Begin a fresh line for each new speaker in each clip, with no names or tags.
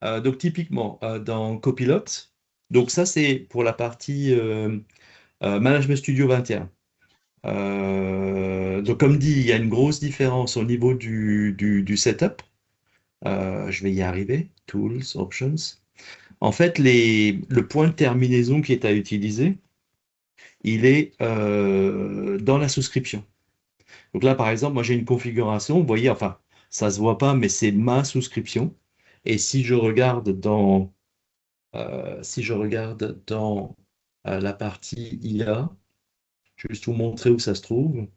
Donc typiquement, dans Copilot, donc ça c'est pour la partie Management Studio 21. Donc comme dit, il y a une grosse différence au niveau du setup. Je vais y arriver. Tools, Options. En fait, le point de terminaison qui est à utiliser, il est dans la souscription. Donc là, par exemple, moi j'ai une configuration, vous voyez, enfin, ça se voit pas, mais c'est ma souscription. Et si je regarde dans la partie IA, je vais juste vous montrer où ça se trouve.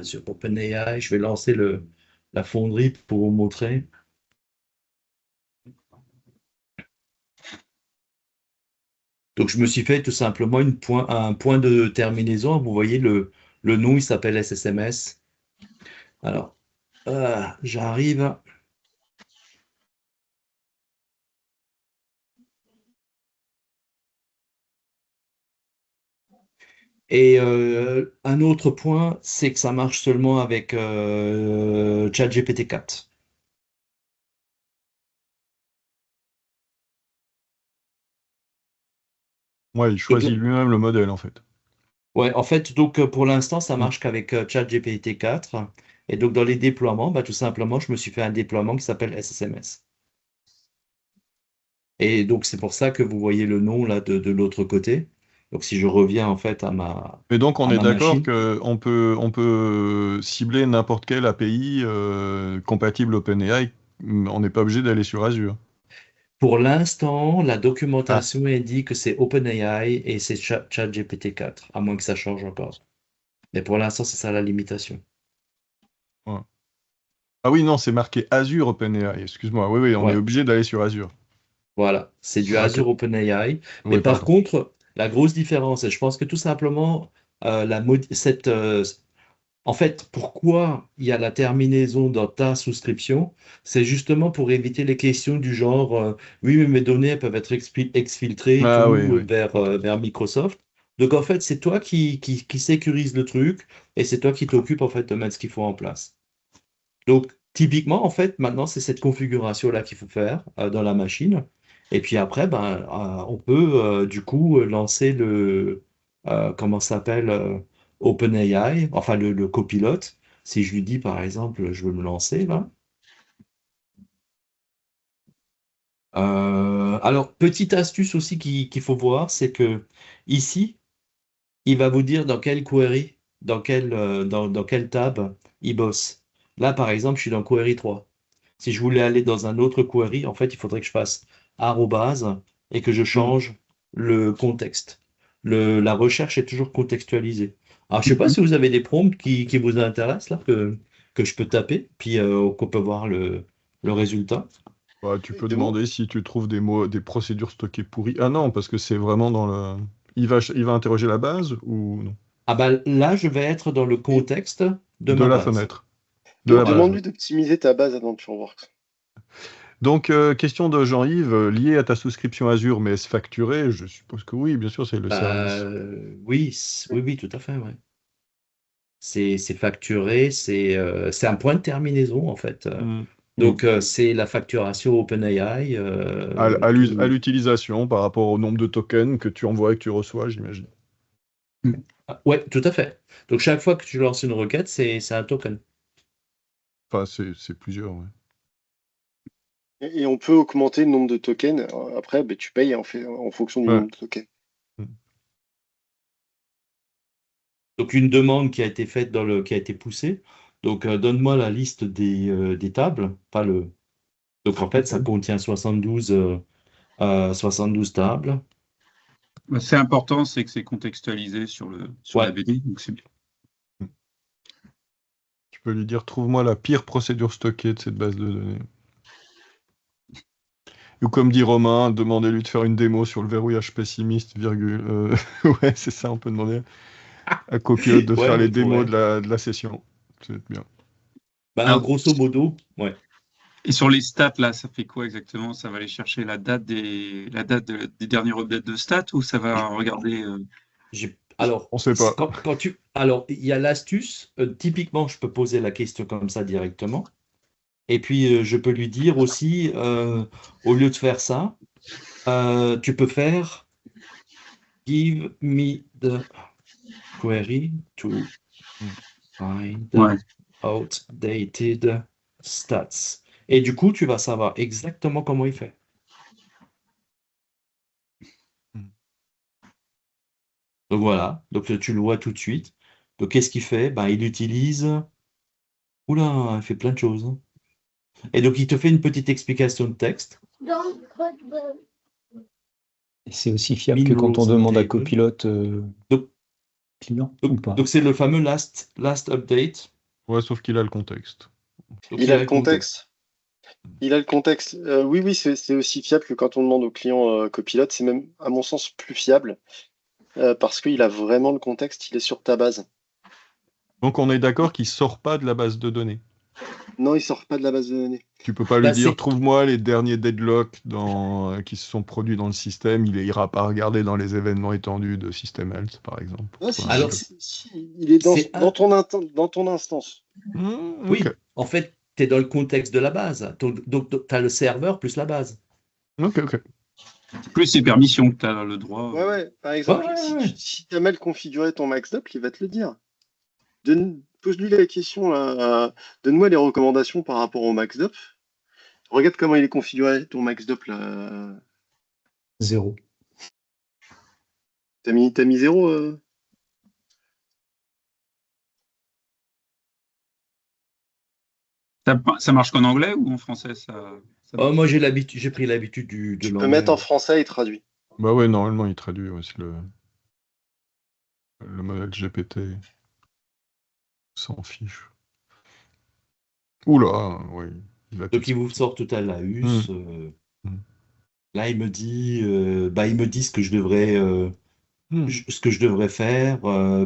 Sur OpenAI, je vais lancer la fonderie pour vous montrer. Donc, je me suis fait tout simplement un point de terminaison. Vous voyez, le nom, il s'appelle SSMS. Alors, j'arrive. Et un autre point, c'est que ça marche seulement avec ChatGPT 4.
Ouais, il
Donc,
choisit lui-même le modèle, en fait.
ouais, en fait, donc pour l'instant, ça marche qu'avec ChatGPT 4. Et donc, dans les déploiements, bah, tout simplement, je me suis fait un déploiement qui s'appelle SSMS. Et donc, c'est pour ça que vous voyez le nom là de l'autre côté. Donc, si je reviens en fait
Mais donc, on
à
est
ma
d'accord
machine,
qu'on peut cibler n'importe quelle API compatible OpenAI. On n'est pas obligé d'aller sur Azure.
pour l'instant, la
Ah,
documentation indique que c'est OpenAI et c'est ChatGPT 4, à moins que ça change encore. Mais pour l'instant, c'est ça la limitation.
ouais. Ah oui, non, c'est marqué Azure OpenAI. Excuse-moi. Oui, oui, on est
Ouais,
obligé d'aller sur Azure.
voilà, c'est du
Ok.
Azure OpenAI. Mais
Oui,
par
pardon.
contre, la grosse différence, et je pense que tout simplement, en fait, pourquoi il y a la terminaison dans ta souscription, c'est justement pour éviter les questions du genre, oui, mais mes données elles peuvent être exfiltrées et
Ah oui,
tout
oui. Ok.
vers Microsoft. Donc en fait, c'est toi qui sécurise le truc et c'est toi qui t'occupes en fait de mettre ce qu'il faut en place. Donc typiquement, en fait, maintenant, c'est cette configuration-là qu'il faut faire dans la machine. Et puis après, ben, on peut du coup lancer comment ça s'appelle, OpenAI, enfin le copilote. Si je lui dis, par exemple, je veux me lancer là. Alors, petite astuce aussi qu'il faut voir, c'est que ici, il va vous dire dans quelle query, dans quelle tab il bosse. Là, par exemple, je suis dans query 3. Si je voulais aller dans un autre query, en fait, il faudrait que je fasse arrobase et que je
Hmm.
change le contexte. La recherche est toujours contextualisée. Alors, je ne sais pas
Mhm.
si vous avez des prompts qui vous intéressent, là, que je peux taper, puis qu'on peut voir le résultat.
Bah, tu peux
Demande.
demander si tu trouves des mots, des procédures stockées pourries. Ah non, parce que c'est vraiment dans le. Il va interroger la base ou non?
Ah bah là, je vais être dans le
Et
contexte de
De
ma
la
base.
fenêtre. De la base, oui.
demande-lui d'optimiser ta base AdventureWorks.
Donc, question de Jean-Yves, lié à ta souscription Azure, mais est-ce facturé? Je suppose que oui, bien sûr, c'est le service.
Oui, oui, oui, tout à fait, ouais. C'est facturé, c'est un point de terminaison en fait.
Hmm. Hmm.
Donc c'est la facturation OpenAI
À l'utilisation par rapport au nombre de tokens que tu envoies et que tu reçois, j'imagine.
Ouais, tout à fait. Donc chaque fois que tu lances une requête, c'est un token.
Enfin, c'est plusieurs, ouais.
Et on peut augmenter le nombre de tokens. Après, ben, tu payes en fonction du
Ouais.
nombre de tokens.
Hmm.
Donc une demande qui a été faite qui a été poussée. Donc donne-moi la liste des tables, pas le. Donc en fait, ça contient 72 tables.
C'est important, c'est que c'est contextualisé sur la
Ouais.
BD, donc c'est bien.
Tu peux lui dire, trouve-moi la pire procédure stockée de cette base de données. Ou comme dit Romain, demandez-lui de faire une démo sur le verrouillage pessimiste, virgule. Ouais, c'est ça, on peut demander à Copilot de
Ouais,
faire les
on
démos
pourrait.
de la session. C'est bien.
Ben,
Alors,
grosso modo, ouais.
et sur les stats, là, ça fait quoi exactement? Ça va aller chercher la date des dernières updates de stats ou ça va regarder.
Alors,
On sait pas.
alors, il y a l'astuce. Typiquement, je peux poser la question comme ça directement. Et puis, je peux lui dire aussi, au lieu de faire ça, tu peux faire Give me the query to find
Ouais.
outdated stats. Et du coup, tu vas savoir exactement comment il fait. Donc voilà, donc tu le vois tout de suite. Donc qu'est-ce qu'il fait? Ben, il utilise... Oula, il fait plein de choses, hein. Et donc il te fait une petite explication de texte.
Et c'est aussi fiable
Min
que quand on
rules
demande à
table.
copilote
Donc,
client ou pas?
donc c'est le fameux last update.
Ouais, sauf qu'il a le contexte.
Donc
Il a le contexte. Il a le contexte. Oui, oui, c'est aussi fiable que quand on demande au client copilote. C'est même, à mon sens, plus fiable parce qu'il a vraiment le contexte. Il est sur ta base.
Donc on est d'accord qu'il sort pas de la base de données.
Non, il sort pas de la base de données.
Tu peux pas lui
Bah,
dire,
c'est-
trouve-moi les derniers deadlocks qui se sont produits dans le système. Il ira pas regarder dans les événements étendus de System Health, par exemple.
Ah, si,
Alors,
si, il est
c'est
dans ton instance.
Oui,
Ok.
en fait, tu es dans le contexte de la base. Donc, tu as le serveur plus la base.
Ok.
Plus ces permissions que tu as le droit.
Ouais, ouais. Par exemple,
Ouais.
si tu as mal configuré ton MaxDup, il va te le dire. Pose-lui la question, là. Donne-moi les recommandations par rapport au MaxDup. Regarde comment il est configuré, ton MaxDup, là.
0.
T'as mis 0
Ça marche qu'en anglais ou en français ça marche?
Moi, j'ai pris l'habitude de
Tu peux
l'anglais.
mettre en français et traduit.
Bah ouais, normalement, il traduit aussi le modèle GPT. S'en fiche. Oula, oui. Il va
Donc, il vous sort tout à l'AUS. Là, il me dit ce que je devrais, ce que je devrais faire,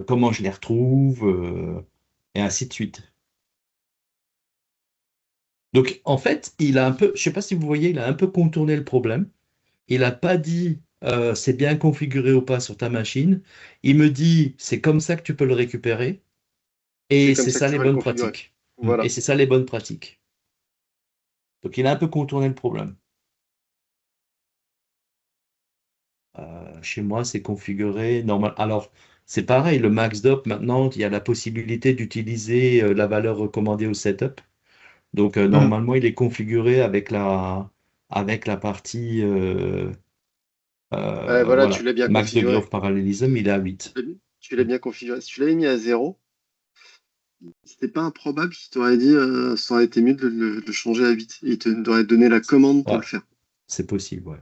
comment je les retrouve, et ainsi de suite. Donc, en fait, il a un peu, je sais pas si vous voyez, il a un peu contourné le problème. Il n'a pas dit c'est bien configuré ou pas sur ta machine. Il me dit c'est comme ça que tu peux le récupérer.
C'est
Et
comme
c'est
ça que
ça
tu
les
vas le
bonnes
configurer.
pratiques.
Voilà.
Et c'est ça les bonnes pratiques. Donc il a un peu contourné le problème. Chez moi, c'est configuré normal. Alors, c'est pareil, le MaxDop, maintenant, il y a la possibilité d'utiliser la valeur recommandée au setup. Donc, normalement, il est configuré avec la partie
Voilà, tu
voilà,
l'as bien
max degree
configuré.
of parallélisme, il est à 8.
Tu l'as bien configuré. Si tu l'avais mis à 0, c'était pas improbable qu'il t'aurait dit ça aurait été mieux de le changer à 8. Et il t'aurait donné la commande pour
Ouais,
le faire.
c'est possible, ouais.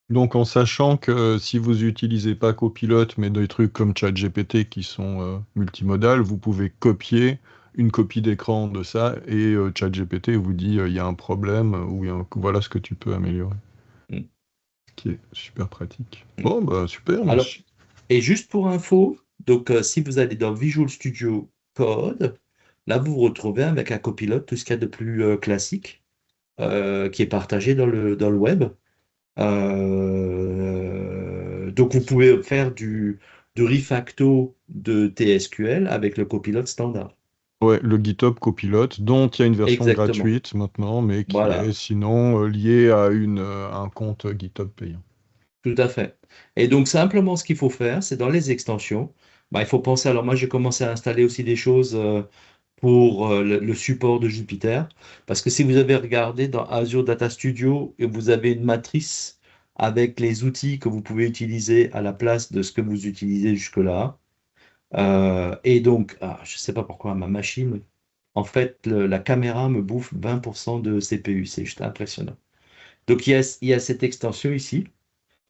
Donc en sachant que si vous n'utilisez pas Copilot, mais des trucs comme ChatGPT qui sont multimodales, vous pouvez copier une copie d'écran de ça et ChatGPT vous dit il y a un problème ou voilà ce que tu peux améliorer.
Mm.
Ce qui est super pratique.
Mm.
Bon, bah super,
Alors,
merci.
et juste pour info, donc si vous allez dans Visual Studio Code, là vous vous retrouvez avec un copilote, tout ce qu'il y a de plus classique, qui est partagé dans le web. Donc vous pouvez faire du refacto de TSQL avec le copilote standard.
Ouais, le GitHub Copilot, dont il y a une version
Exactement.
gratuite maintenant, mais qui
Voilà.
est sinon liée à un compte GitHub payant.
Tout à fait. Et donc, simplement, ce qu'il faut faire, c'est dans les extensions, bah, il faut penser. Alors, moi, j'ai commencé à installer aussi des choses pour le support de Jupyter. Parce que si vous avez regardé dans Azure Data Studio, et vous avez une matrice avec les outils que vous pouvez utiliser à la place de ce que vous utilisez jusque-là. Et donc, je ne sais pas pourquoi ma machine, en fait, la caméra me bouffe 20% de CPU. C'est juste impressionnant. Donc, il y a cette extension ici.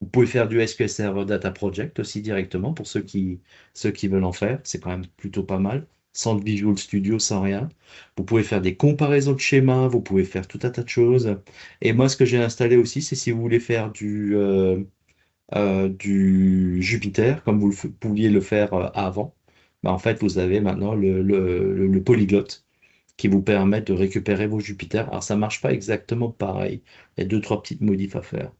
Vous pouvez faire du SQL Server Data Project aussi directement pour ceux qui veulent en faire. C'est quand même plutôt pas mal. Sans le Visual Studio, sans rien. Vous pouvez faire des comparaisons de schémas, vous pouvez faire tout un tas de choses. Et moi, ce que j'ai installé aussi, c'est si vous voulez faire du Jupyter, comme vous pouviez le faire avant, bah, en fait, vous avez maintenant le polyglotte qui vous permet de récupérer vos Jupyter. Alors, ça marche pas exactement pareil. Il y a deux, trois petites modifs à faire.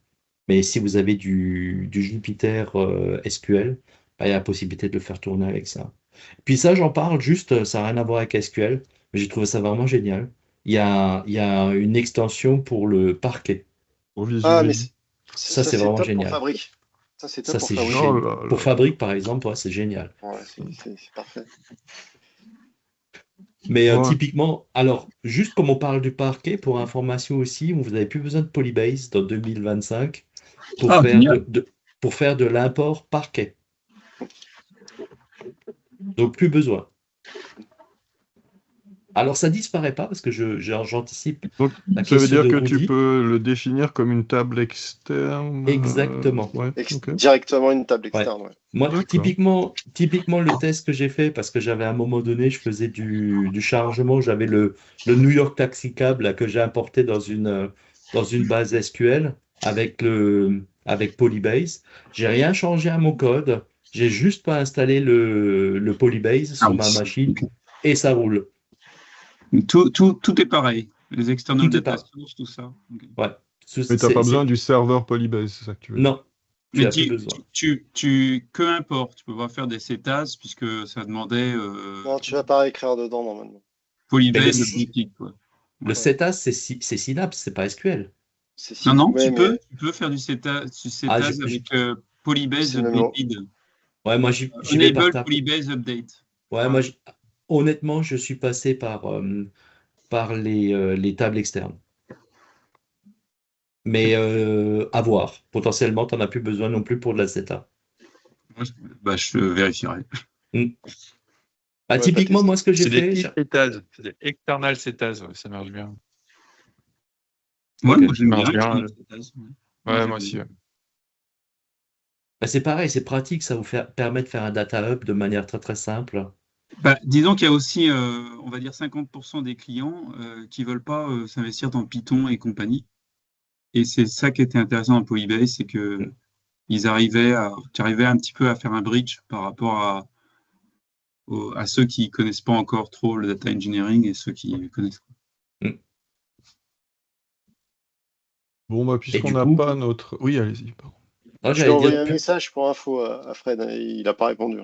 Mais si vous avez du Jupyter SQL, il y a la possibilité de le faire tourner avec ça. Puis ça, j'en parle juste, ça n'a rien à voir avec SQL, mais j'ai trouvé ça vraiment génial. Il y a une extension pour le parquet.
Pour
Ah, mais
visualiser.
Ça,
ça,
c'est
c'est
vraiment
top pour
génial.
Fabric. Ça, c'est top
Ça,
pour
c'est
Fabric.
Oh
génial.
là
Pour
là.
Fabric, par exemple, ouais, c'est génial.
Ouais, c'est parfait.
Mais
Ouais.
typiquement, alors, juste comme on parle du parquet, pour information aussi, vous n'avez plus besoin de Polybase dans 2025 pour
Ah,
faire
génial.
pour faire de l'import parquet. Donc, plus besoin. Alors, ça disparaît pas parce que j'anticipe
Donc,
la
ça veut
question
dire
de
que tu
Rudy.
peux le définir comme une table externe.
Exactement.
Ouais, ok.
Directement une table
Ouais.
externe. Ouais.
Moi,
D'accord.
typiquement, le test que j'ai fait, parce que j'avais à un moment donné, je faisais du chargement, j'avais le New York Taxi Cab là, que j'ai importé dans une base SQL avec Polybase. J'ai rien changé à mon code, j'ai juste pas installé le Polybase
Ah
sur ma
oui.
machine
Ok.
et ça roule.
Tout est pareil. Les external
Tout est
data
pas.
source, tout ça. Ok.
Ouais.
Mais t'as pas besoin du serveur Polybase, c'est ça que tu veux dire.
Non, tu
Mais
as plus besoin.
que importe, tu peux pas faire des CETAS puisque ça demandait
Non, tu vas pas écrire dedans normalement.
Mais
Polybase updated, quoi.
le
Ouais.
CETAS, c'est Synapse, c'est pas SQL.
Non,
Ouais, mais
tu peux faire du CETAS
Ah,
avec Polybase
c'est le même nom.
updated.
ouais, moi j'y vais par
Enable
table.
Polybase update.
Ouais,
Enfin,
honnêtement, je suis passé par les tables externes. Mais à voir. Potentiellement, tu n'en as plus besoin non plus pour de la CETA.
je vérifierai.
Hmm. Bah,
Ouais, pas
typiquement,
testé.
moi, ce que j'ai
C'est des
fait.
CETAS, c'est des external CETAS, ouais, ça marche bien.
Ouais,
Ok.
moi j'aime
Ça marche
bien.
bien.
les CETAS, ouais.
Ouais,
j'aime
moi aussi.
bien.
Ouais.
Bah, c'est pareil, c'est pratique, ça permet de faire un data hub de manière très très simple.
Disons qu'il y a aussi, on va dire 50% des clients qui veulent pas s'investir dans Python et compagnie. Et c'est ça qui était intéressant dans Polybase, c'est que
Hmm.
tu arrivais un petit peu à faire un bridge par rapport à ceux qui connaissent pas encore trop le data engineering et ceux qui connaissent.
Hmm.
Bon, bah,
Et
puisqu'on
du
n'a
coup,
pas notre. Oui, allez-y, pardon.
Je lui ai
j'allais
envoyé
dire,
un message pour info à Fred, il a pas répondu.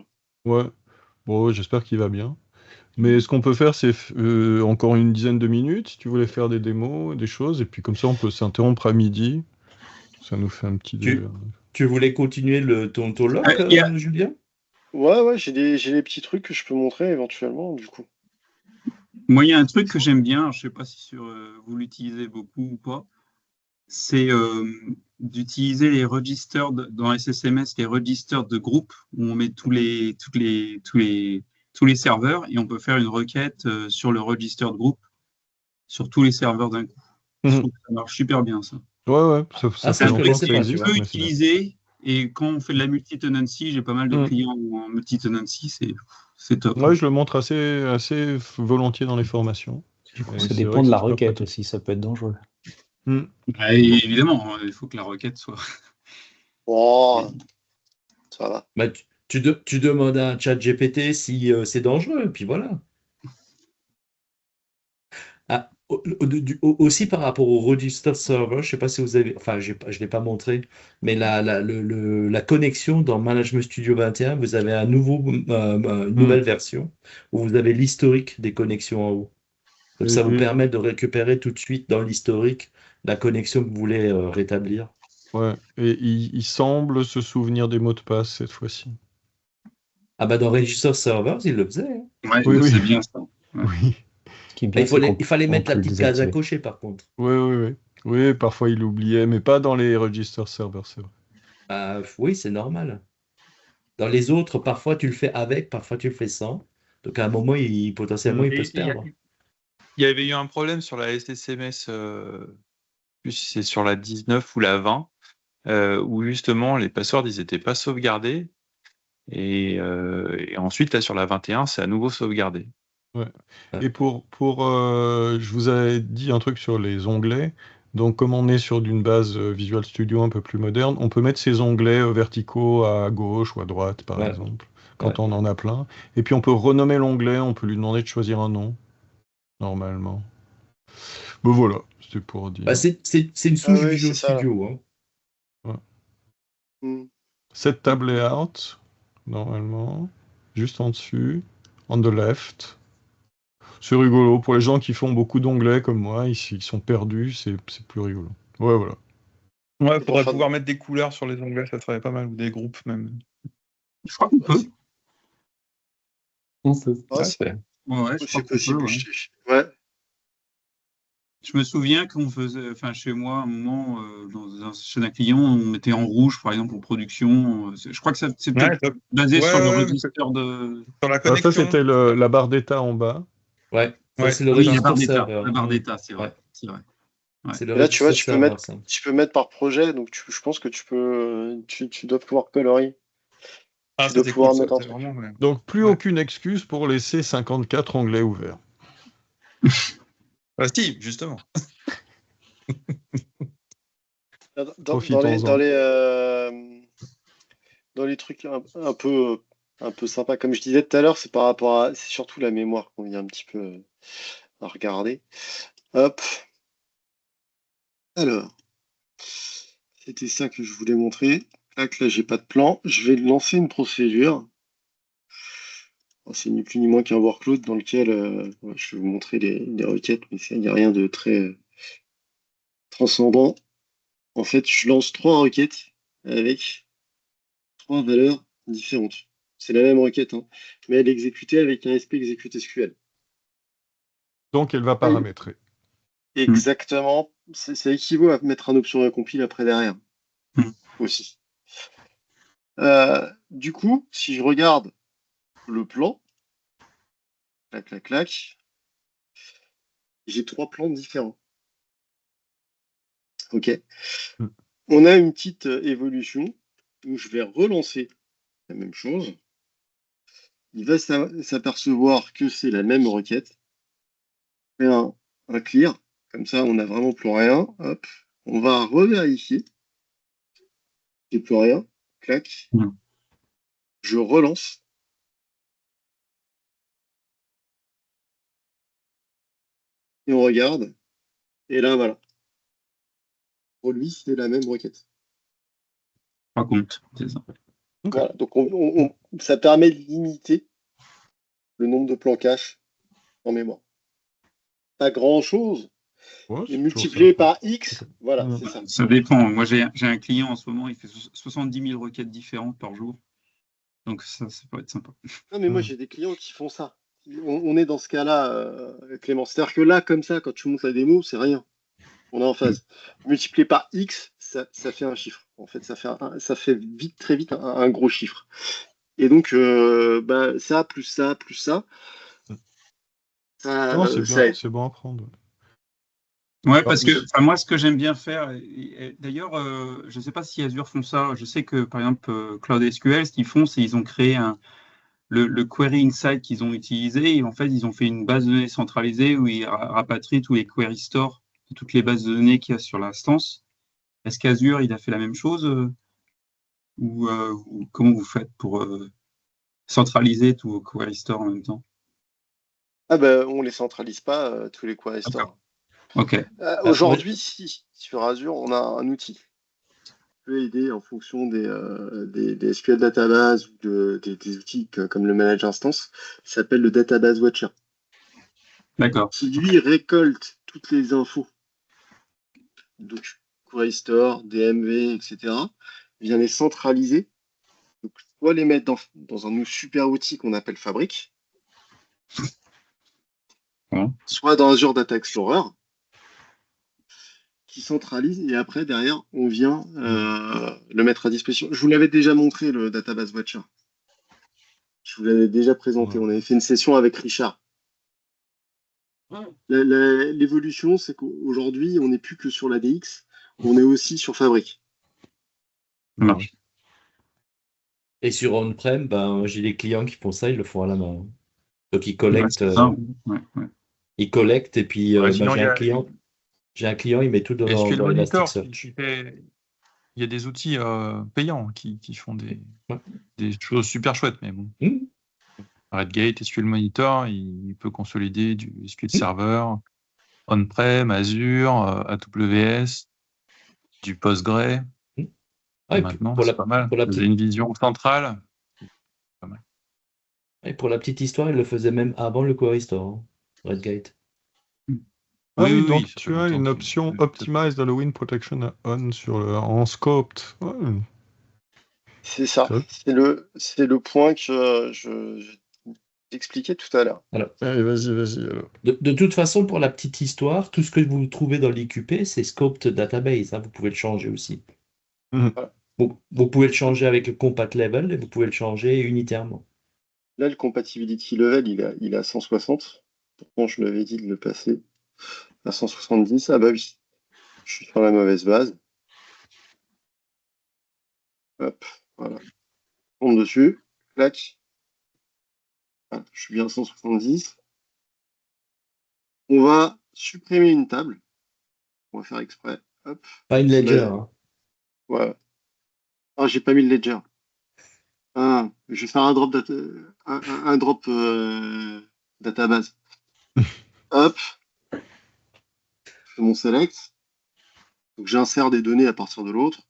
Ouais. Bon, j'espère qu'il va bien. Mais ce qu'on peut faire, c'est encore une dizaine de minutes, si tu voulais faire des démos, des choses, et puis comme ça, on peut s'interrompre à midi. Ça nous fait un petit.
tu voulais continuer ton talk,
Il y a-
Julien?
Ouais, j'ai des petits trucs que je peux montrer éventuellement, du coup.
Moi, il y a un truc que j'aime bien, je sais pas si vous l'utilisez beaucoup ou pas, c'est d'utiliser les registers dans SSMS, les registers de groupe où on met tous les serveurs et on peut faire une requête sur le register de groupe sur tous les serveurs d'un coup. Je
Mhm.
trouve que ça marche super bien, ça.
Ouais, ça
Ah,
fait
ça, je
longtemps que
connaissais
ça
pas,
C'est
tu
existe,
vois.
peu
mais c'est bien.
utilisé et quand on fait de la multi-tenancy, j'ai pas mal de
Mhm.
clients en multi-tenancy, c'est top.
Ouais, je le montre assez volontiers dans les formations.
Du coup,
Et
ça
c'est
dépend
vrai
de
que
la
c'est super
requête
pratique.
aussi, ça peut être dangereux.
Mhm.
Et évidemment, il faut que la requête soit.
Oh, ça va.
Bah, tu demandes à un chat GPT si c'est dangereux, et puis voilà. Ah, aussi par rapport au register server, je sais pas si vous avez, enfin, je ne l'ai pas montré, mais la connexion dans Management Studio 21, vous avez une nouvelle version où vous avez l'historique des connexions en haut. Donc ça vous
Et,
permet de récupérer tout de suite dans l'historique la connexion que vous voulez rétablir.
ouais, et il semble se souvenir des mots de passe cette fois-ci.
Ah bah dans Register Servers, il le faisait, hein.
Ouais,
Oui.
c'est bien ça. Ouais.
Oui.
Ce qui est
Ah,
bien, c'est qu'on
il fallait
on
mettre la
peut le
petite case à
désactiver.
cocher par contre.
Oui. Oui, parfois il oubliait, mais pas dans les register servers, c'est vrai.
Ah, oui, c'est normal. Dans les autres, parfois tu le fais avec, parfois tu le fais sans. Donc à un moment, potentiellement, il peut se
Et
perdre.
il y avait eu un problème sur la SSMS, plus c'est sur la 19 ou la 20, où justement les passwords ils n'étaient pas sauvegardés. Et ensuite, là, sur la 21, c'est à nouveau sauvegardé.
Ouais.
Ouais.
Et je vous avais dit un truc sur les onglets. Donc, comme on est sur d'une base Visual Studio un peu plus moderne, on peut mettre ces onglets verticaux à gauche ou à droite, par
Ouais.
exemple, quand
Ouais.
on en a plein. Et puis, on peut renommer l'onglet, on peut lui demander de choisir un nom, normalement. Bon, voilà, c'était pour dire.
Bah, c'est une
Ah
souche
oui,
Visual
c'est ça.
Studio, hein.
Hmm.
Cette table layout, normalement. Juste en dessus. On the left. C'est rigolo. Pour les gens qui font beaucoup d'onglets comme moi, ils sont perdus, c'est plus rigolo. Ouais, voilà.
Ouais,
Et
faudrait
pour
pouvoir mettre des couleurs sur les onglets, ça serait pas mal, ou des groupes même.
Je crois qu'on
Bah,
peut.
c'est-
On peut.
ah,
Ouais,
c'est
c'est-
Ouais, je crois
c'est
qu'on
possible.
peut, ouais.
Ouais.
Je me souviens qu'on faisait, enfin chez moi, à un moment, chez un client, on mettait en rouge, par exemple, en production. Je crois que c'est peut-être
Ouais, top.
basé
Ouais,
sur le
ouais, mais
register de.
sur la
Alors ça,
connexion.
c'était la barre d'état en bas.
Ouais, ça
Ouais,
c'est le
Ah oui, la
register
barre d'état.
serveur.
La barre d'état, c'est vrai.
Ouais,
C'est vrai. Ouais.
c'est le
Et là, tu vois,
register serveur, ça.
tu peux mettre par projet, donc je pense que tu dois pouvoir colorier.
Ah,
Tu
ça
dois
c'est
pouvoir
cool, ça,
mettre un
c'est
truc.
vraiment. Ouais.
Donc, plus
Ouais.
aucune excuse pour laisser 54 onglets ouverts.
Ah, si, justement.
Profitons-en.
Dans les trucs un peu sympas, comme je disais tout à l'heure, c'est surtout la mémoire qu'on vient un petit peu à regarder. Hop. Alors, c'était ça que je voulais montrer. Tac, là, j'ai pas de plan. Je vais lancer une procédure. C'est ni plus ni moins qu'un workload dans lequel ouais, je vais vous montrer les requêtes, mais il n'y a rien de très transcendant. En fait, je lance 3 requêtes avec 3 valeurs différentes. C'est la même requête, hein, mais elle est exécutée avec un SP execute SQL.
Donc, elle va paramétrer.
Exactement. Ça équivaut à mettre un option incompile après derrière.
Mm.
Aussi. Du coup, si je regarde le plan, clac, clac, clac, j'ai 3 plans différents. OK.
Mm.
On a une petite évolution où je vais relancer la même chose. Il va s'apercevoir que c'est la même requête. On fait un clear. Comme ça, on n'a vraiment plus rien. Hop. On va revérifier. J'ai plus rien. Clac.
Mm.
Je relance. Et on regarde. Et là, voilà. Pour lui, c'est la même requête.
Pas compte, c'est ça.
Voilà. Donc, ça permet de limiter le nombre de plans cache en mémoire. Pas grand-chose,
Ouais,
mais
c'est toujours
multiplié
sympa.
par X, voilà,
Mm.
c'est ça.
Ça dépend. Moi, j'ai un client en ce moment, il fait 70 000 requêtes différentes par jour. Donc, ça peut être sympa.
Non, mais moi, j'ai des clients qui font ça. On est dans ce cas-là, Clément. C'est-à-dire que là, comme ça, quand tu montes la démo, c'est rien. On est en phase. Multiplié par X, ça fait un chiffre. En fait, ça fait vite, très vite, un gros chiffre. Et donc, ça, plus ça, plus ça,
Non, c'est
ça
bien,
aide.
c'est bon à prendre.
Ouais, parce que moi, ce que j'aime bien faire, et d'ailleurs, je ne sais pas si Azure font ça. Je sais que, par exemple, Cloud SQL, ce qu'ils font, c'est qu'ils ont créé le Query Insight qu'ils ont utilisé. Et en fait, ils ont fait une base de données centralisée où ils rapatrient tous les query stores, toutes les bases de données qu'il y a sur l'instance. Est-ce qu'Azure, il a fait la même chose ou comment vous faites pour centraliser tous vos query stores en même temps?
Ah ben, on les centralise pas, tous les query stores.
D'accord. Ok.
Aujourd'hui, si, sur Azure, on a un outil qui peut aider en fonction des SQL Database ou des outils comme le Manage Instance. Ça s'appelle le Database Watcher.
D'accord.
Qui lui récolte toutes les infos. Donc, Query Store, DMV, etc. Vient les centraliser. Donc, soit les mettre dans un super outil qu'on appelle Fabric,
Ouais.
soit dans Azure Data Explorer, qui centralise et après, derrière, on vient le mettre à disposition. Je vous l'avais déjà montré, le Database Watcher. Je vous l'avais déjà présenté.
Ouais.
On avait fait une session avec Richard. L'évolution, c'est qu'aujourd'hui, on n'est plus que sur l'ADX, on est aussi sur Fabric.
Ça marche.
Et sur on-prem, j'ai des clients qui font ça, ils le font à la main. Donc ils
Ouais,
collectent,
c'est ça. Ouais.
et puis
Ouais, sinon,
j'ai un client, il met tout dans
SQL Monitor,
Elasticsearch.
il y a des outils payants qui font des
Ouais.
choses super chouettes, mais bon. Redgate, SQL Monitor, il peut consolider du SQL Server, on-prem, Azure, AWS, du Postgre.
Ah, et puis
Maintenant,
pour
c'est pas mal.
pour la
Vous avez une vision centrale.
Et pour la petite histoire, il le faisait même avant le Query Store, hein, Redgate.
Ah
Oui,
oui,
oui, oui,
donc
ça fait
tu as
longtemps
une
qu'il-
option
oui, tout à fait.
Optimize Halloween Protection On en scoped. Ouais,
C'est ça.
ça-
C'est le point que j'expliquais tout à l'heure.
Alors,
Allez, vas-y, alors.
de toute façon, pour la petite histoire, tout ce que vous trouvez dans l'IQP, c'est Scoped Database, hein, vous pouvez le changer aussi.
Mhm.
Voilà.
Vous pouvez le changer avec le compat level et vous pouvez le changer unitairement.
Là, le compatibility level, il est à 160. Pourtant, je l'avais dit de le passer à 170. Ah bah oui, je suis sur la mauvaise base. Hop, voilà. On tombe dessus. Clac. Ah, je suis bien à 170. On va supprimer une table. On va faire exprès. Hop.
Pas une
C'est
ledger,
basé.
hein.
Voilà. Ah, j'ai pas mis le ledger. Ah, je vais faire un drop, un drop database. Hop, je fais mon select. Donc j'insère des données à partir de l'autre.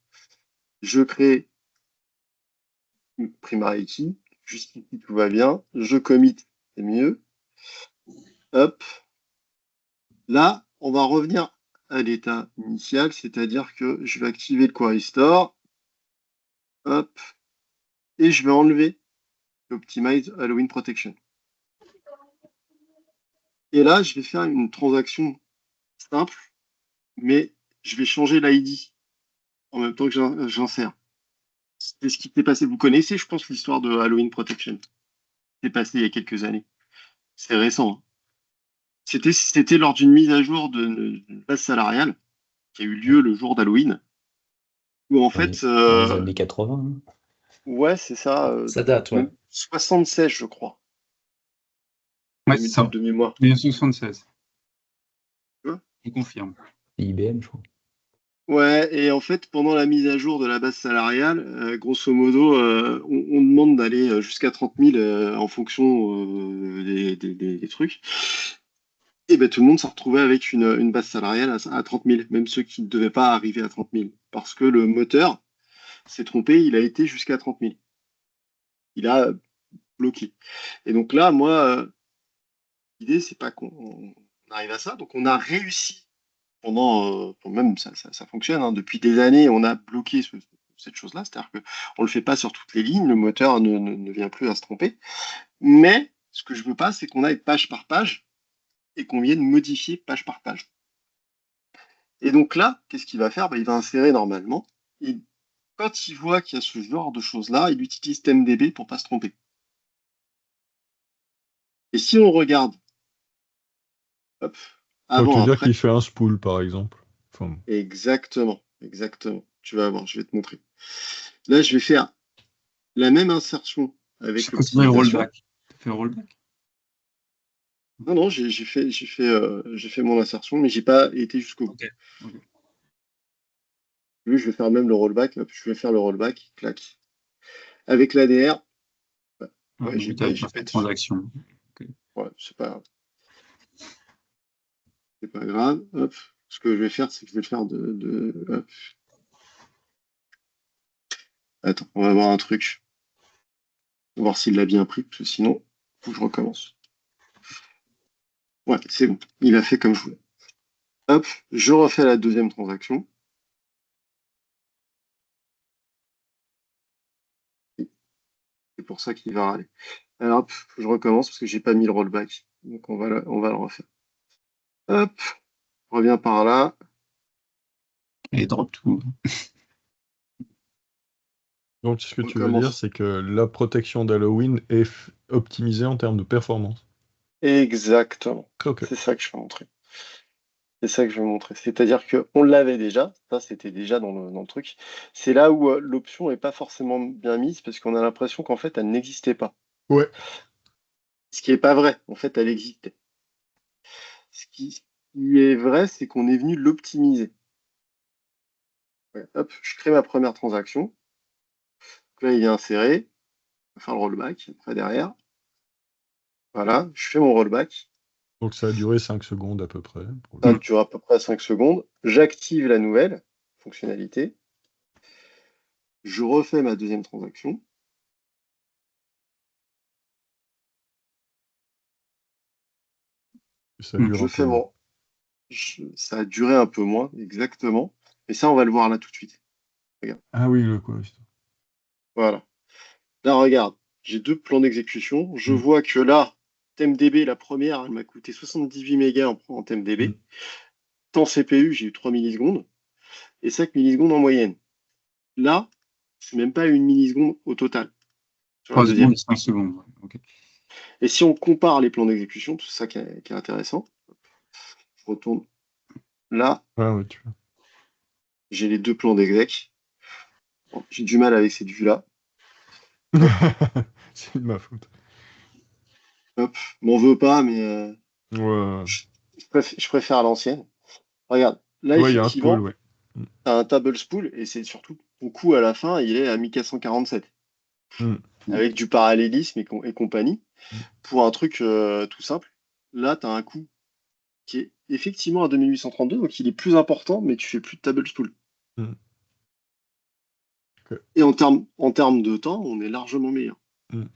Je crée une primary key. Jusqu'ici, tout va bien. Je commit, c'est mieux. Hop. Là, on va revenir à l'état initial, c'est-à-dire que je vais activer le query store. Hop. Et je vais enlever l'Optimize Halloween Protection. Et là, je vais faire une transaction simple, mais je vais changer l'ID en même temps que j'insère. C'est ce qui s'est passé. Vous connaissez, je pense, l'histoire de Halloween Protection. C'est passé il y a quelques années. C'est récent, hein. C'était lors d'une mise à jour d'une base salariale qui a eu lieu le jour d'Halloween, où en fait,
Dans les années 80. Hein.
ouais, c'est ça,
Ça date, ouais.
même 76, je crois,
Ouais, c'est ça.
de mémoire.
1976.
Tu vois.
Je confirme.
C'est IBM, je crois.
Ouais, et en fait, pendant la mise à jour de la base salariale, grosso modo, on demande d'aller jusqu'à 30 000 en fonction des trucs. Et ben tout le monde s'est retrouvé avec une base salariale à 30 000, même ceux qui ne devaient pas arriver à 30 000. Parce que le moteur s'est trompé, il a été jusqu'à 30 000. Il a bloqué. Et donc là, moi, l'idée, c'est pas qu'on arrive à ça. Donc on a réussi même ça fonctionne, hein. Depuis des années, on a bloqué cette chose-là. C'est-à-dire qu'on ne le fait pas sur toutes les lignes, le moteur ne vient plus à se tromper. Mais ce que je veux pas, c'est qu'on aille page par page et qu'on vienne modifier page par page. Et donc là, qu'est-ce qu'il va faire? Il va insérer normalement. Et quand il voit qu'il y a ce genre de choses-là, il utilise TMDB pour pas se tromper. Et si on regarde, hop,
Donc, tu
avant,
veux dire
après,
qu'il fait un spool, par exemple. Enfin,
exactement, exactement. Tu vas voir, je vais te montrer. Là, je vais faire la même insertion avec
C'est quoi le
l'optimisation.
rollback? Tu fais un rollback?
Non, non, j'ai fait mon insertion, mais j'ai pas été jusqu'au bout.
Ok. Ok.
Lui, je vais faire même le rollback. Hop, je vais faire le rollback, clac. Avec l'ADR,
Ah,
ouais,
donc, tu n'avais pas fait de
été.
transaction.
Ouais, c'est pas grave. Hop. Ce que je vais faire, c'est que je vais le faire hop. Attends, on va voir un truc. On va voir s'il l'a bien pris, parce que sinon, faut que je recommence. Ouais, c'est bon. Il a fait comme je voulais. Hop, je refais la deuxième transaction. C'est pour ça qu'il va râler. Alors, hop, faut que je recommence parce que j'ai pas mis le rollback. Donc, on va le refaire. Hop, je reviens par là.
Et drop tout.
donc, ce que
On
tu veux dire,
recommence.
c'est que la protection d'Halloween est optimisée en termes de performance.
Exactement.
Ok.
C'est ça que je vais montrer. C'est ça que je vais montrer. C'est-à-dire qu'on l'avait déjà, ça c'était déjà dans le truc. C'est là où l'option n'est pas forcément bien mise parce qu'on a l'impression qu'en fait elle n'existait pas.
Ouais.
Ce qui n'est pas vrai, en fait elle existait. Ce qui est vrai, c'est qu'on est venu l'optimiser. Ouais, hop, je crée ma première transaction. Donc là il est inséré. On va faire le rollback après derrière. Voilà, je fais mon rollback.
Donc, ça a duré 5 secondes à peu près.
Ça dure à peu près 5 secondes. J'active la nouvelle fonctionnalité. Je refais ma deuxième transaction.
Ça dure
Je
un
fais
peu.
mon. Ça a duré un peu moins, exactement. Et ça, on va le voir là tout de suite.
Ah oui, le Quest.
Voilà. Là, regarde, j'ai 2 plans d'exécution. Je
Mm.
vois que là, TMDB, la première, elle m'a coûté 78 mégas en TMDB.
Mm.
Temps CPU, j'ai eu 3 millisecondes et 5 millisecondes en moyenne. Là, c'est même pas une milliseconde au total sur la
3
deuxième.
secondes, 5 secondes. Ouais. Ok.
Et si on compare les plans d'exécution, tout ça qui est intéressant, je retourne là,
Ah ouais, tu vois.
j'ai les 2 plans d'exec. Bon, j'ai du mal avec cette vue-là.
C'est de ma faute.
Hop, m'en veux pas, mais
Ouais,
je préfère à l'ancienne. Regarde, là,
ouais, il y a un spool,
effectivement,
ouais.
tu as un table spool et c'est surtout ton coût à la fin, il est à 1447
Mm.
avec du parallélisme et compagnie.
Mm.
Pour un truc tout simple, là, tu as un coût qui est effectivement à 2832, donc il est plus important, mais tu fais plus de table spool.
Mm. Ok.
Et en termes de temps, on est largement meilleur.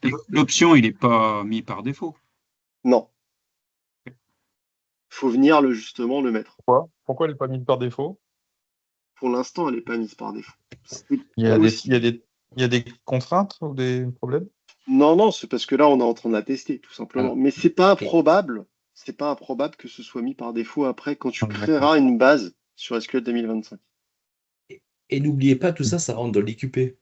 Et l'option, il n'est pas mis par défaut.
Non, faut venir justement le mettre.
Pourquoi elle n'est pas mise par défaut?
Pour l'instant, elle n'est pas mise par défaut.
Il y a
Aussi.
il y a des contraintes ou des problèmes?
Non, c'est parce que là, on est en train de la tester, tout simplement.
Alors,
Mais c'est pas
et-
improbable. C'est pas improbable que ce soit mis par défaut après quand tu
Ah, d'accord.
créeras une base sur SQL 2025.
Et n'oubliez pas, tout ça, ça rentre dans l'IQP.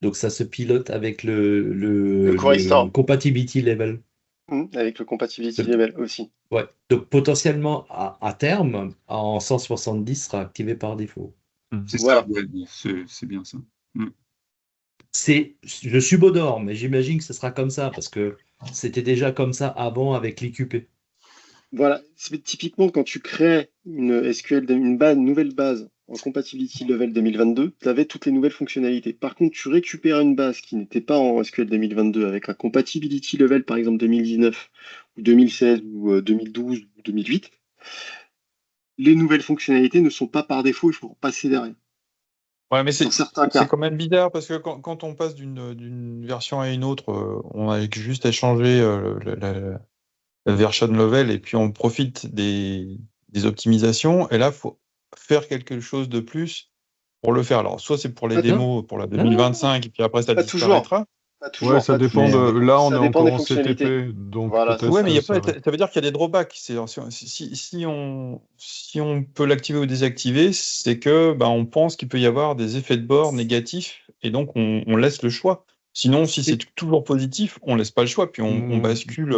Donc ça se pilote avec
Le Query
le
Store,
compatibility level.
avec le compatibility
Donc,
level aussi.
ouais. Donc potentiellement, à terme, en 170 sera activé par défaut.
Mm.
C'est
Voilà.
ça, ouais, c'est bien ça.
Je subodore, mais j'imagine que ce sera comme ça, parce que c'était déjà comme ça avant avec l'IQP.
Voilà. C'est typiquement quand tu crées une SQL, une nouvelle base en compatibility level 2022, tu avais toutes les nouvelles fonctionnalités. Par contre, tu récupères une base qui n'était pas en SQL 2022 avec un compatibility level par exemple 2019 ou 2016 ou 2012 ou 2008. Les nouvelles fonctionnalités ne sont pas par défaut, il faut passer derrière.
Ouais, mais
Dans certains
c'est
cas.
quand même bizarre parce que quand on passe d'une version à une autre, on a juste à changer la version level et puis on profite des optimisations. Et là, il faut faire quelque chose de plus pour le faire. Alors, soit c'est pour les
Pas,
démos pour la
non,
2025 et puis après ça
pas toujours.
disparaîtra.
Pas
Ouais,
toujours.
ça
Pas
dépend
toujours.
de. Là, on
Ça
est
dépend
encore
des
en
fonctionnalités.
CTP, donc
Voilà,
peut-être
Ouais, mais
que
ça
ça va.
veut dire qu'il y a des drawbacks. Si on peut l'activer ou désactiver, c'est que on pense qu'il peut y avoir des effets de bord négatifs et donc on laisse le choix. Sinon, si c'est toujours positif, on laisse pas le choix, puis on
Mm.
bascule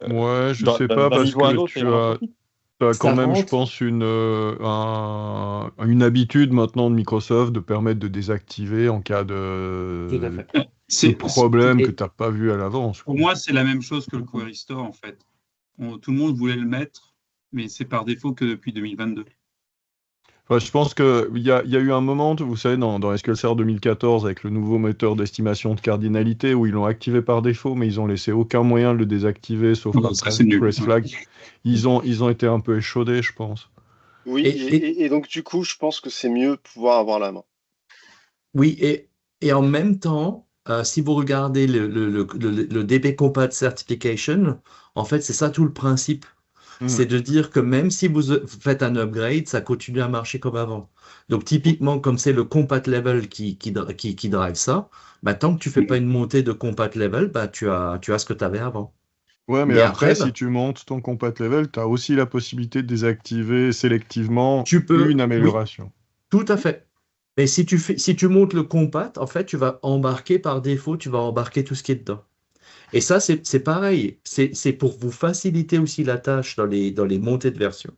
Ouais, je sais pas
d'un
parce
niveau à un
que
autre et
tu
on en
as,
profite.
quand
Ça
même, je
rentre.
pense, une habitude maintenant de Microsoft de permettre de désactiver en cas
Tout à
de
fait.
problème que
Et,
tu n'as pas vu à l'avance.
Pour moi, c'est la même chose que le Query Store, en fait. Tout le monde voulait le mettre, mais c'est par défaut que depuis 2022.
Enfin, je pense qu'il y a eu un moment, vous savez, dans SQL Server 2014, avec le nouveau moteur d'estimation de cardinalité, où ils l'ont activé par défaut, mais ils ont laissé aucun moyen de le désactiver, sauf
Ouais,
par
ça, c'est nul.
trace flag. Ils ont été un peu échaudés, je pense.
Oui, et donc du coup, je pense que c'est mieux de pouvoir avoir la main.
oui, et en même temps, si vous regardez le DB Compat Certification, en fait, c'est ça tout le principe. C'est de dire que même si vous faites un upgrade, ça continue à marcher comme avant. Donc typiquement, comme c'est le compat level qui drive ça, tant que tu fais pas une montée de compat level, tu as ce que tu avais avant.
Ouais, mais
Mais
après,
après,
si tu montes ton compat level, tu as aussi la possibilité de désactiver sélectivement
tu peux,
une
oui,
amélioration.
tout à fait. Mais si tu montes le compat, en fait, tu vas embarquer par défaut, tu vas embarquer tout ce qui est dedans. Et ça, c'est pareil. C'est pour vous faciliter aussi la tâche dans les montées de version.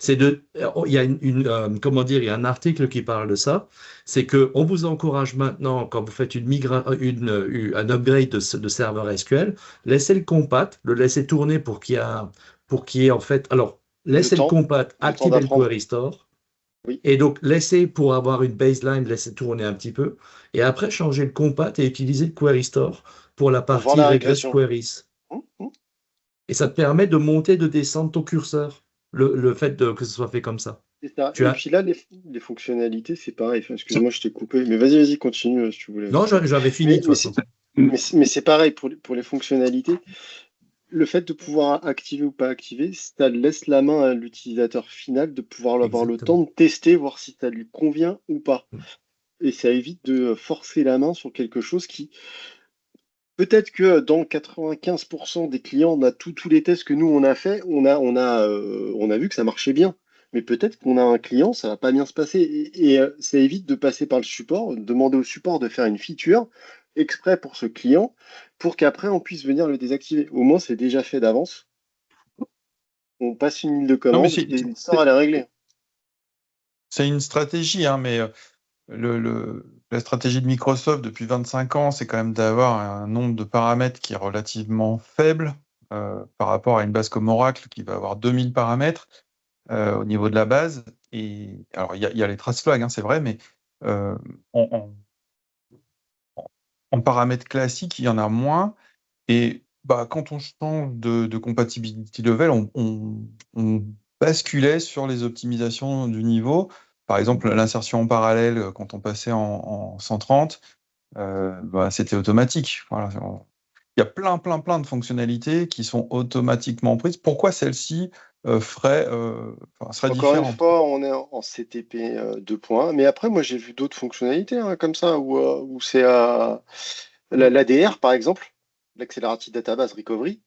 Il y a comment dire, il y a un article qui parle de ça. C'est que on vous encourage maintenant, quand vous faites un upgrade de serveur SQL, laissez le compat, le laissez tourner pour qu'il y ait en fait, alors, laissez le compat,
le temps
activez le
d'apprendre.
query store.
Oui.
Et donc, laissez pour avoir une baseline, laissez tourner un petit peu. Et après, changer le compat et utiliser le query store pour la
Pour voir
partie
la
regress
régression.
queries. Et ça te permet de monter, de descendre ton curseur, le fait que ce soit fait comme ça.
C'est ça.
Tu
Et
as...
puis là, les fonctionnalités, c'est pareil. Enfin, excuse-moi, je t'ai coupé. Mais vas-y, continue si tu voulais.
Non, j'avais fini de toute façon.
Mais c'est pareil pour les fonctionnalités. le fait de pouvoir activer ou pas activer, ça laisse la main à l'utilisateur final de pouvoir avoir le temps
Exactement.
de tester, voir si ça lui convient ou pas.
Mm.
Et ça évite de forcer la main sur quelque chose qui, peut-être que dans 95% des clients, on a tous les tests que nous on a fait, on a vu que ça marchait bien. Mais peut-être qu'on a un client, ça va pas bien se passer. Ça évite de passer par le support, de demander au support de faire une feature exprès pour ce client, pour qu'après on puisse venir le désactiver. Au moins, c'est déjà fait d'avance. On passe une ligne de
Non, mais
commande et l'histoire, elle est réglée.
c'est une stratégie, hein, mais la stratégie de Microsoft depuis 25 ans, c'est quand même d'avoir un nombre de paramètres qui est relativement faible par rapport à une base comme Oracle qui va avoir 2000 paramètres au niveau de la base. Et alors, il y a les trace flags, hein, c'est vrai, mais euh, en, en paramètres classiques, il y en a moins. Et bah, quand on change de compatibility level, on basculait sur les optimisations du niveau. Par exemple, l'insertion en parallèle, quand on passait en 130, bah, c'était automatique. Voilà. Il y a plein de fonctionnalités qui sont automatiquement prises. Pourquoi celle-ci serait
Encore une
différente?
fois, on est en CTP 2.1. Mais après, moi, j'ai vu d'autres fonctionnalités hein, comme ça, où c'est l'ADR, par exemple, l'Accelerated Database Recovery,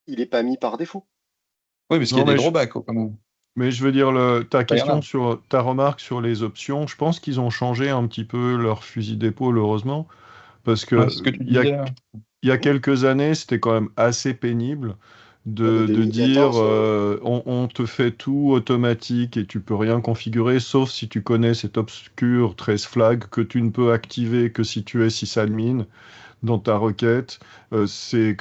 il n'est pas mis par défaut.
Oui, parce qu'il y
Non,
a des drawbacks, quand même.
mais je veux dire, ta
Bah, il y en
question
a.
sur ta remarque sur les options, je pense qu'ils ont changé un petit peu leur fusil d'épaule, heureusement, parce
Ouais,
que
c'est ce que tu
il y a,
disais.
il y a quelques années, c'était quand même assez pénible
Avec
de dire
2014,
on te fait tout automatique et tu peux rien configurer, sauf si tu connais cet obscur trace flag que tu ne peux activer que si tu es sysadmin dans ta requête. C'est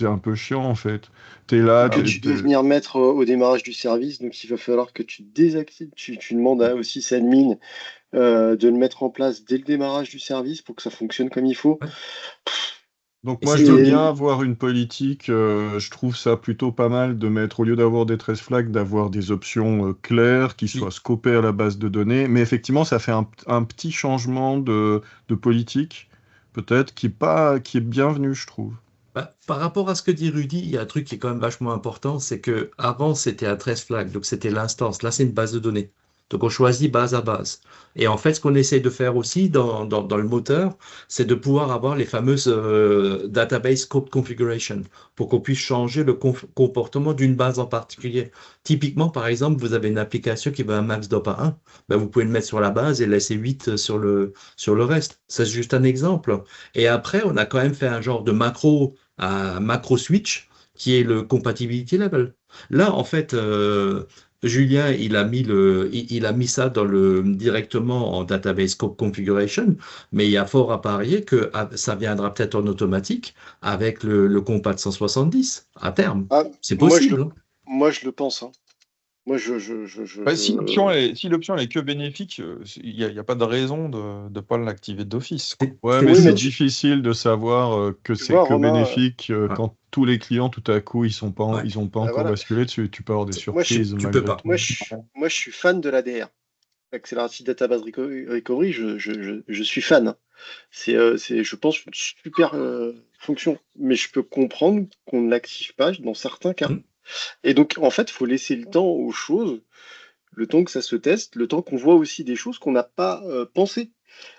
un peu chiant en fait. Tu es là,
que tu peux venir mettre au démarrage du service. Donc, il va falloir que tu désactives, tu demandes aussi sysadmin de le mettre en place dès le démarrage du service pour que ça fonctionne comme il faut.
Ouais.
Donc
Et
moi
c'est
je veux
tout.
bien avoir une politique, je trouve ça plutôt pas mal de mettre, au lieu d'avoir des trace flags, d'avoir des options claires qui soient
Oui.
scopées à la base de données. Mais effectivement, ça fait un petit changement de politique, peut-être, qui est bienvenu, je trouve.
Bah, par rapport à ce que dit Rudy, il y a un truc qui est quand même vachement important, c'est que avant c'était un trace flag, donc c'était l'instance. Là, c'est une base de données. Donc on choisit base à base. Et en fait, ce qu'on essaie de faire aussi dans le moteur, c'est de pouvoir avoir les fameuses database scope configuration pour qu'on puisse changer le comportement d'une base en particulier. Typiquement, par exemple, vous avez une application qui veut un max d'op à 1, ben, vous pouvez le mettre sur la base et laisser 8 sur le reste. C'est juste un exemple. Et après, on a quand même fait un genre de macro à macro switch qui est le compatibility level. Là, en fait, Julien, il a mis ça directement en database scope configuration, mais il y a fort à parier que ça viendra peut-être en automatique avec le compat 170 à terme.
Ah,
C'est
moi, je le,
possible, hein.
moi, je le pense. Hein. Moi,
Bah, si l'option est que bénéfique, il y a pas de raison de ne pas l'activer d'office, quoi.
Ouais,
C'est
mais
Oui, mais
c'est
possible.
difficile de savoir que
tu
c'est
vois,
que
Romain,
bénéfique
Ouais,
quand tous les clients, tout à coup,
ouais.
ils ont pas
bah
encore
voilà.
basculé dessus. Tu peux avoir des
Moi, je,
surprises
Tu peux
malgré
pas.
tout.
moi, je suis fan de l'ADR. Accelerated Database Recovery, je suis fan. C'est, je pense, une super fonction. Mais je peux comprendre qu'on ne l'active pas dans certains cas.
Hmm.
Et donc, en fait, il faut laisser le temps aux choses, le temps que ça se teste, le temps qu'on voit aussi des choses qu'on n'a pas pensées.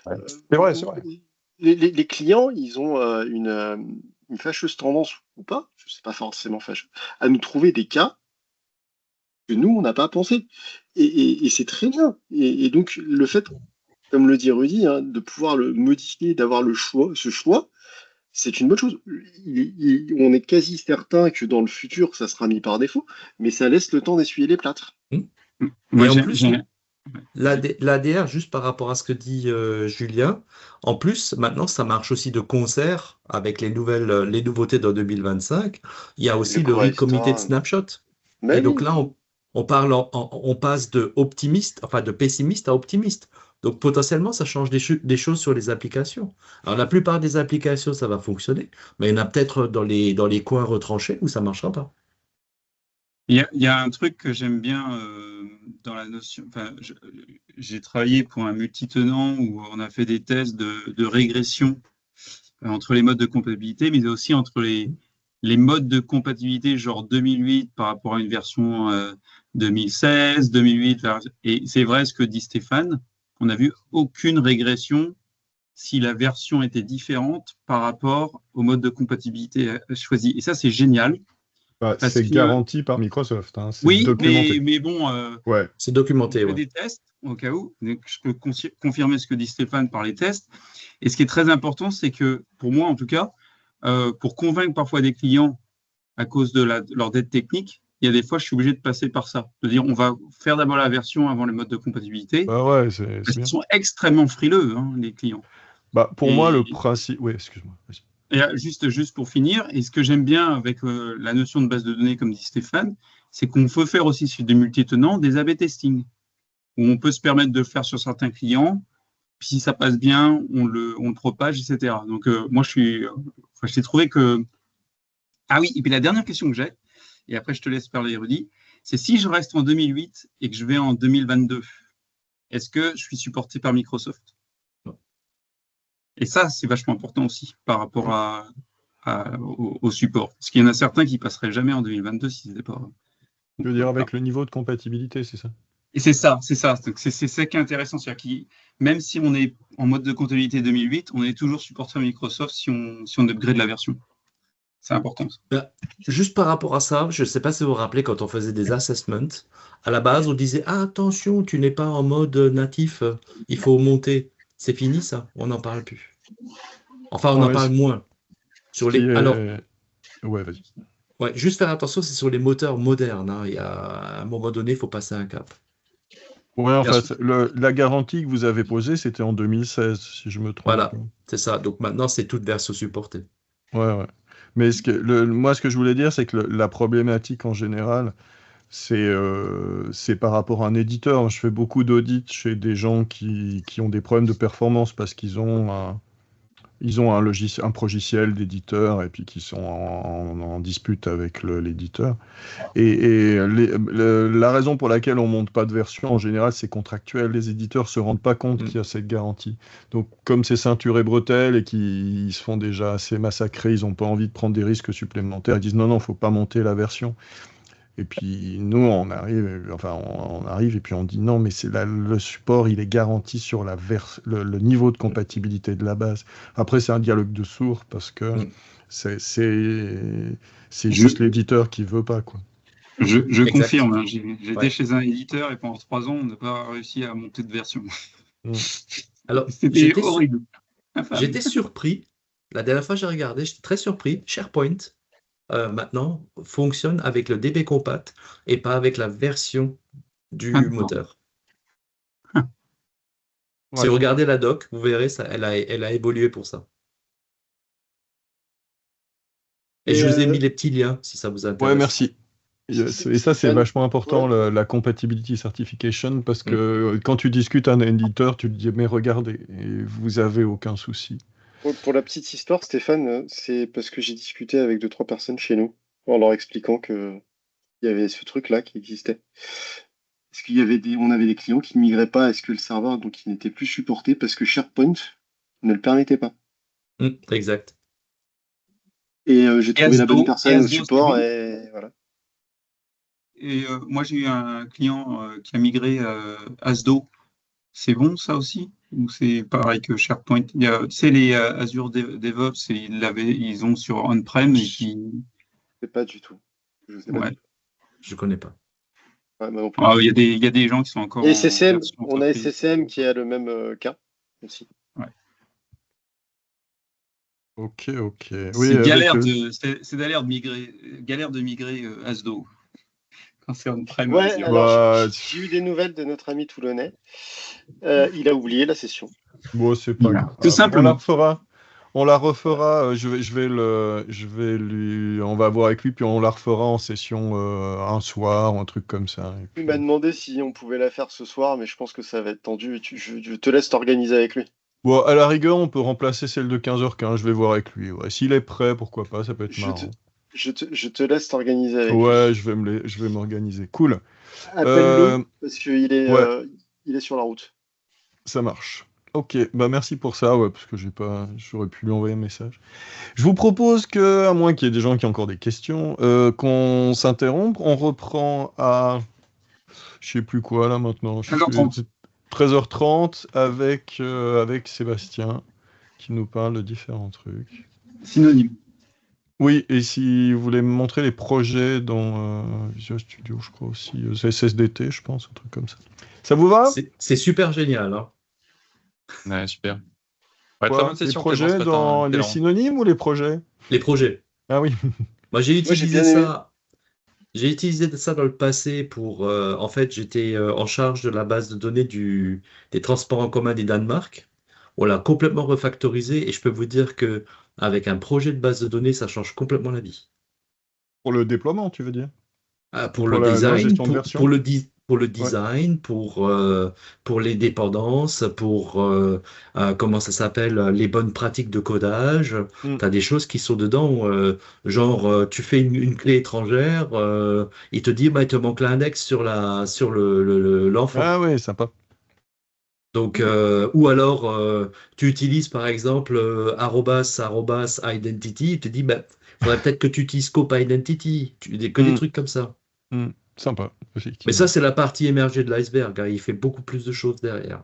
Ouais.
Euh,
C'est vrai, c'est vrai.
les clients, ils ont une fâcheuse tendance, ou pas, je sais pas forcément fâcheux, à nous trouver des cas que nous, on n'a pas pensé. Et c'est très bien. Et donc, le fait, comme le dit Rudy, hein, de pouvoir le modifier, d'avoir le choix, ce choix, c'est une bonne chose. On est quasi certain que dans le futur, ça sera mis par défaut, mais ça laisse le temps d'essuyer les plâtres.
Hmm.
Moi,
Et en plus,
ouais, vas-y.
l'ADR, juste par rapport à ce que dit Julien, en plus, maintenant, ça marche aussi de concert avec les nouveautés de 2025. Il y a
Le
aussi le
Core
recommitted
Store,
snapshot.
mais
Et donc
oui,
là, on passe de optimiste, enfin de pessimiste à optimiste. Donc potentiellement, ça change des choses sur les applications. Alors la plupart des applications, ça va fonctionner, mais il y en a peut-être dans les coins retranchés où ça ne marchera pas.
Il y a un truc que j'aime bien dans la notion. Enfin, j'ai travaillé pour un multitenant où on a fait des tests de régression entre les modes de compatibilité, mais aussi entre les modes de compatibilité genre 2008 par rapport à une version 2016, 2008. Et c'est vrai ce que dit Stéphane, on n'a vu aucune régression si la version était différente par rapport au mode de compatibilité choisi. Et ça, c'est génial.
Bah,
Parce
c'est
que-
garanti par Microsoft, hein, c'est
Oui,
documenté.
mais bon,
Ouais.
C'est documenté,
on fait
ouais.
des tests au cas où. Donc, je peux confirmer ce que dit Stéphane par les tests. Et ce qui est très important, c'est que, pour moi en tout cas, pour convaincre parfois des clients à cause de leur dette technique, il y a des fois, je suis obligé de passer par ça. De dire, on va faire d'abord la version avant les modes de compatibilité.
Bah ouais, c'est
Parce
bien.
qu'ils sont extrêmement frileux, hein, les clients.
Bah, pour
Et-
moi, le principe... Oui, excuse-moi. Vas-y.
Et juste pour finir, et ce que j'aime bien avec la notion de base de données, comme dit Stéphane, c'est qu'on peut faire aussi sur des multitenants des A/B testing, où on peut se permettre de le faire sur certains clients, puis si ça passe bien, on le propage, etc. Donc moi, j'ai trouvé que... Ah oui, et puis la dernière question que j'ai, et après je te laisse parler, Rudy, c'est si je reste en 2008 et que je vais en 2022, est-ce que je suis supporté par Microsoft? Et ça, c'est vachement important aussi par rapport au support. Parce qu'il y en a certains qui passeraient jamais en 2022 si c'était pas.
Je veux dire, avec le niveau de compatibilité, c'est ça?
Et c'est ça. Donc, c'est ça qui est intéressant. C'est-à-dire que même si on est en mode de comptabilité 2008, on est toujours supporté par Microsoft si on upgrade la version. C'est important.
Ben, juste par rapport à ça, je ne sais pas si vous vous rappelez quand on faisait des assessments, à la base, on disait ah, attention, tu n'es pas en mode natif, il faut monter. C'est fini ça, on n'en parle plus. Enfin, on en
Ouais,
parle moins.
ce qui est...
Alors,
Ouais, vas-y.
ouais, juste faire attention, c'est sur les moteurs modernes, hein. Il y a, à un moment donné, il faut passer un cap.
Ouais, enfin,
sûr.
la garantie que vous avez posée, c'était en 2016, si je me trompe.
Voilà, c'est ça. Donc maintenant, c'est toute version supportée.
Ouais, ouais. Mais moi, ce que je voulais dire, c'est que la problématique en général, c'est par rapport à un éditeur. Je fais beaucoup d'audits chez des gens qui ont des problèmes de performance parce qu'ils ont un logiciel, un progiciel d'éditeur et puis qui sont en dispute avec l'éditeur. Et la raison pour laquelle on monte pas de version, en général, c'est contractuel. Les éditeurs se rendent pas compte qu'il y a cette garantie. Donc, comme c'est ceinture et bretelles et qu'ils se font déjà assez massacrer, ils n'ont pas envie de prendre des risques supplémentaires. Ils disent non, faut pas monter la version. Et puis, nous, on arrive et puis on dit non, mais le support, il est garanti sur le niveau de compatibilité de la base. Après, c'est un dialogue de sourds parce que c'est juste l'éditeur qui veut pas, quoi.
Je
Exact.
confirme. Hein, j'étais
Ouais.
chez un éditeur et pendant 3 ans, on n'a pas réussi à monter de version.
Alors,
C'était horrible. Infâme.
j'étais surpris. La dernière fois, j'ai regardé, j'étais très surpris. SharePoint, maintenant, fonctionne avec le DB Compat et pas avec la version du
Ah, d'accord.
moteur. Si
Ouais.
vous regardez la doc, vous verrez, ça, elle a évolué pour ça. Et je vous ai mis les petits liens si ça vous intéresse.
Ouais, merci. Et ça, c'est vachement important,
Ouais.
la compatibility certification, parce que quand tu discutes à un éditeur, tu te dis, mais regardez, et vous avez aucun souci.
Pour la petite histoire, Stéphane, c'est parce que j'ai discuté avec 2-3 personnes chez nous en leur expliquant que il y avait ce truc-là qui existait. Parce qu'il y avait on avait des clients qui ne migraient pas à SQL Server, donc ils n'étaient plus supportés parce que SharePoint ne le permettait pas.
Exact.
Et j'ai trouvé la bonne
Asdo,
personne au
c'est
support
bon.
et voilà.
Et moi, j'ai eu un client qui a migré Asdo. C'est bon, ça aussi? Ou c'est pareil que SharePoint? Tu sais, les Azure DevOps, ils ont sur on-prem et qui.
Je sais pas du tout. Je sais pas
Ouais.
du tout.
Je connais pas.
Ouais, moi non plus.
Ah, il y a des gens qui sont encore.
Et
en
SSM,
version
on a
entreprise.
SSM qui a le même cas aussi.
Ok, ok.
C'est
Oui,
galère de migrer Asdo quand c'est on-prem.
Ouais,
Azure.
alors
Bah,
j'ai eu des nouvelles de notre ami toulonnais. Il a oublié la session.
bon, c'est pas
Voilà.
grave.
Tout simplement.
On la refera. On va voir avec lui, puis on la refera en session un soir, un truc comme ça. Et
Il
puis-
m'a demandé si on pouvait la faire ce soir, mais je pense que ça va être tendu. Je te laisse t'organiser avec lui.
Bon, à la rigueur, on peut remplacer celle de 15h15. Je vais voir avec lui. Ouais. S'il est prêt, pourquoi pas, ça peut être
Je
marrant.
je te laisse t'organiser avec
Ouais,
lui.
je vais m'organiser. Cool.
Appelle-le parce qu'il est,
Ouais.
il est sur la route.
Ça marche. Ok, bah merci pour ça, ouais, parce que j'aurais pu lui envoyer un message. Je vous propose que, à moins qu'il y ait des gens qui ont encore des questions, qu'on s'interrompe. On reprend à, je sais plus quoi là maintenant,
13h30.
13h30 avec Sébastien qui nous parle de différents trucs.
Synonyme.
Oui, et si vous voulez me montrer les projets dans Visual Studio, je crois aussi, SSDT, je pense, un truc comme ça. Ça vous va?
C'est super génial, hein.
Ouais, super. Ouais, très
Quoi,
bonne
les
session, Clément,
projets
ce matin.
dans les
Excellent.
synonymes ou les projets?
Les projets.
Ah oui.
Moi, j'ai
Moi, j'ai
utilisé
bien aimé.
ça. J'ai utilisé ça dans le passé pour. En fait, j'étais en charge de la base de données des transports en commun du Danemark. On l'a complètement refactorisé et je peux vous dire que avec un projet de base de données, ça change complètement la vie.
Pour le déploiement, tu veux dire?
Ah,
Ou
pour le
pour la
design,
gestion de
pour
version?
pour le
Ouais.
design, pour les dépendances, pour comment ça s'appelle, les bonnes pratiques de codage.
Hmm.
Tu as des choses qui sont dedans, genre tu fais une clé étrangère, il te dit bah, il te manque l'index sur l'enfant.
Ah oui, sympa.
Donc, ou alors tu utilises par exemple arrobas identity, il te dit bah, faudrait peut-être que tu utilises scope identity, que des
Hmm.
trucs comme ça.
Sympa,
Mais
effectivement.
ça, c'est la partie émergée de l'iceberg, hein. Il fait beaucoup plus de choses derrière.